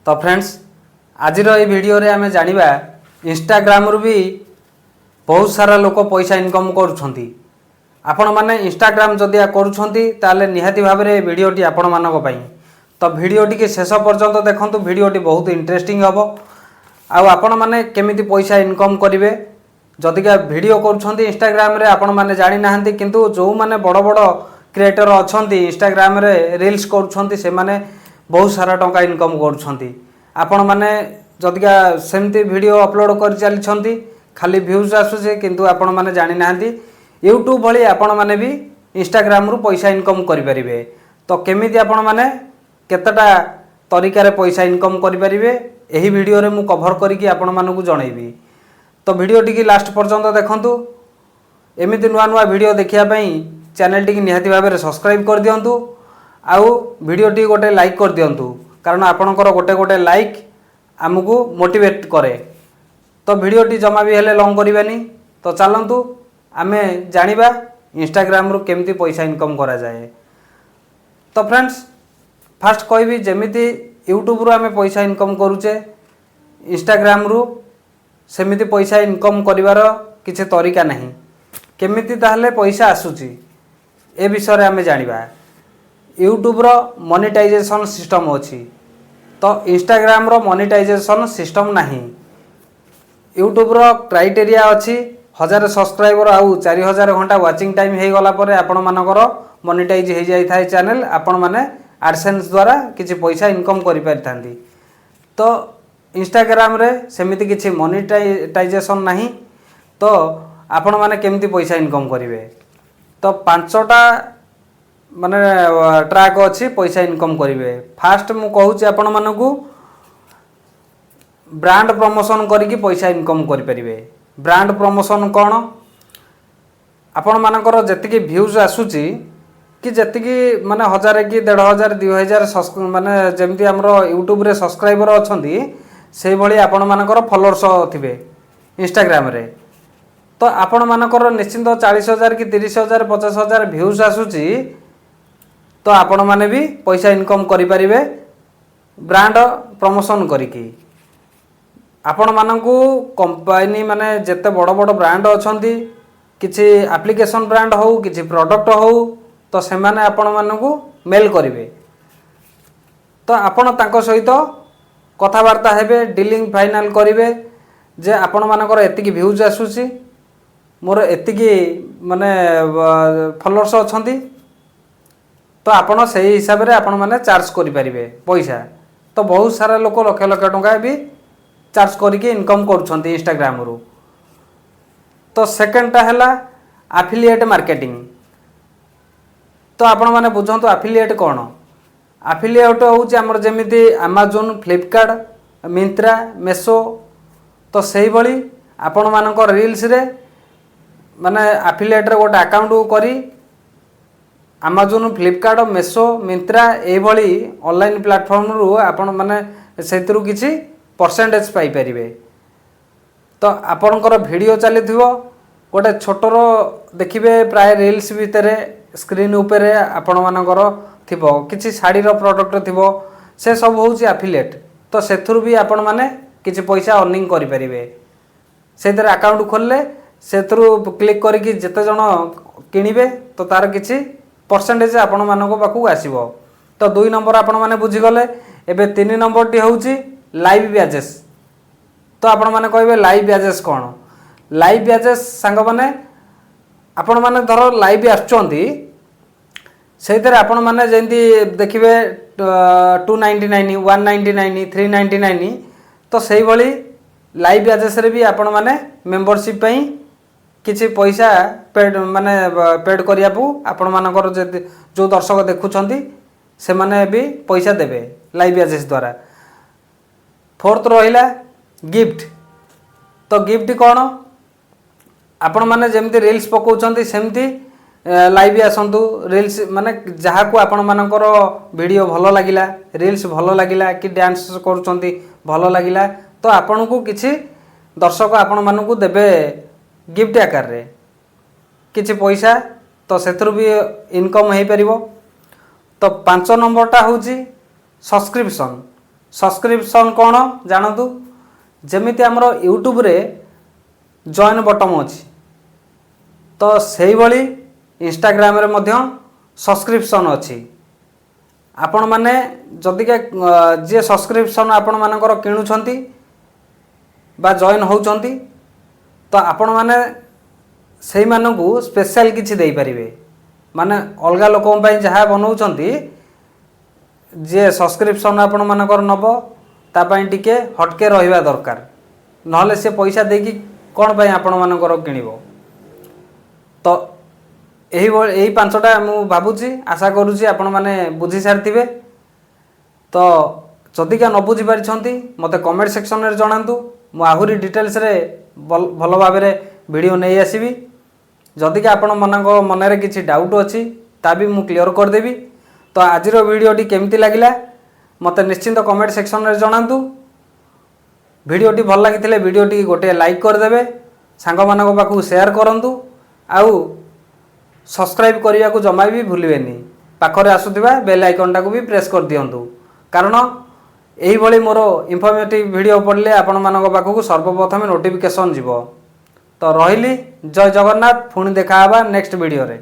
तो फ्रेंड्स आज वीडियो रे आमे जानिबा इंस्टाग्राम रु भी बहुत सारा लोक पैसा इनकम करुछंती। आपण माने इंस्टाग्राम जदि करुछंती ताले निहाती भाव में वीडियोटी आपण मानक पई। तो वीडियोटी के शेष पर्यंत देखंतु, वीडियोटी बहुत इंटरेस्टिंग हबो। आपण माने केमिति पैसा इनकम करिवे जदिका वीडियो करुछंती इंस्टाग्राम रे आपण माने जानि नाहंती, किंतु जो माने बड़ बड़ क्रिएटर अछंती इंस्टाग्राम रे रील्स करुछंती से माने बहुत सारा टंका इनकम करुछंती। आपण माने जदिका सेमती वीडियो अपलोड कर चलछंती खाली व्यूज आसुचे, किंतु आपण माने जानि नाहंती यूट्यूब भली आपण माने भी इंस्टाग्राम रु पैसा इनकम करि परिबे। तो केमिति आपण माने केतटा तरीका रे पैसा इनकम करि परिबे एही वीडियो रे मु कवर करिकि आपण मानकु जणैबी। तो वीडियो टी लास्ट पर्यंत देखंतु। एमिति नुआ नुआ वीडियो देखिया पई चैनल टी निहाती भाव में सब्सक्राइब कर दियंतु। आउ वीडियो टी गोटे लाइक कर दियंतु, कारण आपणकर गोटे गोटे लाइक आमको मोटिवेट करे। तो वीडियो टी जमा भी हेले लॉन्ग करिबानी। तो चलंतु आमे जानिबा इंस्टाग्राम रु केमती पैसा इनकम करा जाए। तो फ्रेंड्स फास्ट कहबी जेमिति यूट्यूब रु आमे पैसा इनकम करूचे, इंस्टाग्राम रु सेमिति पैसा इनकम करिवार किछि तरीका नहीं। केमिति ताहले पैसा आसुची ए विषय रे आमे जानिबा। यूट्यूब रो मोनेटाइजेशन सिस्टम अछि, तो इंस्टाग्राम रो मोनेटाइजेशन सिस्टम नहीं। यूट्यूब रो क्राइटेरिया अछि 1000 सब्सक्राइबर आउ 4000 घंटा वाचिंग टाइम हे गला परे आपण मानकर मोनेटाइज हे जाई थाए चैनल। आपण माने एडसेंस द्वारा किछि पैसा इनकम करि परिथांती। तो इंस्टाग्राम रे सेमिति किछि मोनेटाइजेशन नहीं। तो आपण माने केमती पैसा इनकम करिवे। तो 5टा माने ट्रैक अच्छी पैसा इनकम करिवे। फास्ट मु कहूची आपण मानकू ब्रांड प्रमोशन करिकी पैसा इनकम करि परिवे। ब्रांड प्रमोशन कौन? आपण मानकर जतिकी व्यूज आसुची कि जतिकी माने 1000 कि 1500 2000 माने जेमती हमरो यूट्यूब रे सब्सक्राइबर अछंती से भली आपण मानकर फॉलोअर्स थिबे इंस्टाग्राम रे। तो आपण मानकर निश्चिंत 40,000 कि 30,000 50,000 व्यूज आसुची, तो आपण माने भी पैसा इनकम करि परिबे ब्रांड प्रमोशन करिकी। आपण मानकू कंपनी माने जेते बड़ बड़ ब्रांड अछंती, किछि एप्लीकेशन ब्रांड हो किछि प्रोडक्ट हो, तो से माने आपण मानकू मेल करिवे। तो आपण तांको सहित कथावार्ता हेबे, डीलिंग फाइनल करिवे जे आपण मानकर एतिकी व्यूज आसुची, मोर एतिकी माने फॉलोअर्स अछंती, तो आपण सही हिसाब रे आपण माने चार्ज करि परिबे पैसा। तो बहुत सारा लोक लक्ष लक्ष टंका भी चार्ज करके इनकम करुछंती इंस्टाग्राम रु। तो सेकंडटा हैला एफिलिएट मार्केटिंग। तो आपण माने बुझंतु एफिलिएट कोन? एफिलिएट होउची हमर जेमिति अमेज़न, फ्लिपकार्ट, मिंत्रा, मेसो। तो सेही भली आपण मानक रील्स रे माने एफिलिएट रे गोटे अकाउंट करी अमेज़न, फ्लिपकार्ट, मेसो, मिंत्रा ए भली ऑनलाइन प्लेटफॉर्म रु आपण माने सेतिरु किछि परसेंटेज पाई परिबे। तो आपणकर वीडियो चलीथिबो गोटे छोटर देखिबे प्राय रील्स भितरे स्क्रीन उपरे आपण मानकर थिबो किछि साड़ी रो प्रोडक्ट थिबो, से सब होउची एफिलिएट। तो सेथुरु भी आपण माने किछि पैसा अर्निंग करि परिबे। सेतरे अकाउंट खोलले सेथुरु क्लिक करिकि जते जण किनिबे तो तार किछि परसेंटेज आपण मानको पाखु आसीबो। तो 2 नंबर आपण माने बुझी गले। एबे 3 नंबर टी होउची लाइव बैजेस। तो आपण माने कहबे लाइव बैजेस कोन? लाइव बैजेस संग माने आपण माने धरो लाइव आछंती, सेइतरे आपण माने जेंती देखिबे 299 199 399। तो सेही भली लाइव बैजेस रे भी आपण माने मेंबरशिप पई किछि पैसा पेड माने पेड करियापु आपण मानकर जो दर्शक देखुछंती से माने भी पैसा देबे लाइव बैजेस द्वारा। फोर्थ रहिला गिफ्ट। तो गिफ्ट कौन? आपण माने जेमती रील्स पकाउछंती सेमती लाइव आसंतु। रील्स माने जहा को आपण मानकर वीडियो भलो लागिला, रील्स भलो लागिला कि डांस करूछंती भलो लागिला, तो आपण को किछि दर्शक आपण मानकू देबे गिफ्ट आकार रे किछि पैसा। तो सेथुर भी इनकम हे परिबो। तो 5 नंबरटा होउची सब्सक्रिप्शन। ସବସ୍କ୍ରିପସନ୍ କ'ଣ ଜାଣନ୍ତୁ। ଯେମିତି ଆମର ୟୁଟ୍ୟୁବରେ ଜଏନ୍ ବଟନ୍ ଅଛି, ତ ସେଇଭଳି ଇନଷ୍ଟାଗ୍ରାମରେ ମଧ୍ୟ ସବସ୍କ୍ରିପସନ୍ ଅଛି। ଆପଣମାନେ ଯଦିକା ଯିଏ ସବସ୍କ୍ରିପସନ୍ ଆପଣମାନଙ୍କର କିଣୁଛନ୍ତି ବା ଜଏନ୍ ହେଉଛନ୍ତି, ତ ଆପଣମାନେ ସେଇମାନଙ୍କୁ ସ୍ପେଶାଲ କିଛି ଦେଇପାରିବେ। ମାନେ ଅଲଗା ଲୋକଙ୍କ ପାଇଁ ଯାହା ବନାଉଛନ୍ତି, ଯିଏ ସବସ୍କ୍ରିପସନ୍ ଆପଣମାନଙ୍କର ନେବ ତା ପାଇଁ ଟିକେ ହଟକେ ରହିବା ଦରକାର, ନହେଲେ ସେ ପଇସା ଦେଇକି କ'ଣ ପାଇଁ ଆପଣମାନଙ୍କର କିଣିବ। ତ ଏହି 5ଟା ମୁଁ ଭାବୁଛି, ଆଶା କରୁଛି ଆପଣମାନେ ବୁଝି ସାରିଥିବେ। ତ ଯଦିକା ନ ବୁଝିପାରିଛନ୍ତି ମୋତେ କମେଣ୍ଟ ସେକ୍ସନରେ ଜଣାନ୍ତୁ, ମୁଁ ଆହୁରି ଡିଟେଲ୍ସରେ ଭଲ ଭାବରେ ଭିଡ଼ିଓ ନେଇ ଆସିବି। ଯଦିକା ଆପଣମାନଙ୍କ ମନରେ କିଛି ଡାଉଟ୍ ଅଛି ତା ବି ମୁଁ କ୍ଲିଅର କରିଦେବି। ତ ଆଜିର ଭିଡ଼ିଓଟି କେମିତି ଲାଗିଲା ମୋତେ ନିଶ୍ଚିନ୍ତ କମେଣ୍ଟ ସେକ୍ସନରେ ଜଣାନ୍ତୁ। ଭିଡ଼ିଓଟି ଭଲ ଲାଗିଥିଲେ ଭିଡ଼ିଓଟି ଗୋଟିଏ ଲାଇକ୍ କରିଦେବେ, ସାଙ୍ଗମାନଙ୍କ ପାଖକୁ ସେୟାର କରନ୍ତୁ, ଆଉ ସବସ୍କ୍ରାଇବ୍ କରିବାକୁ ଜମା ବି ଭୁଲିବେନି। ପାଖରେ ଆସୁଥିବା ବେଲ୍ ଆଇକନ୍ଟାକୁ ବି ପ୍ରେସ୍ କରିଦିଅନ୍ତୁ, କାରଣ ଏହିଭଳି ମୋର ଇନଫର୍ମେଟିଭ୍ ଭିଡ଼ିଓ ପଡ଼ିଲେ ଆପଣମାନଙ୍କ ପାଖକୁ ସର୍ବପ୍ରଥମେ ନୋଟିଫିକେସନ୍ ଯିବ। ତ ରହିଲି, ଜୟ ଜଗନ୍ନାଥ। ପୁଣି ଦେଖା ହେବା ନେକ୍ସଟ ଭିଡ଼ିଓରେ।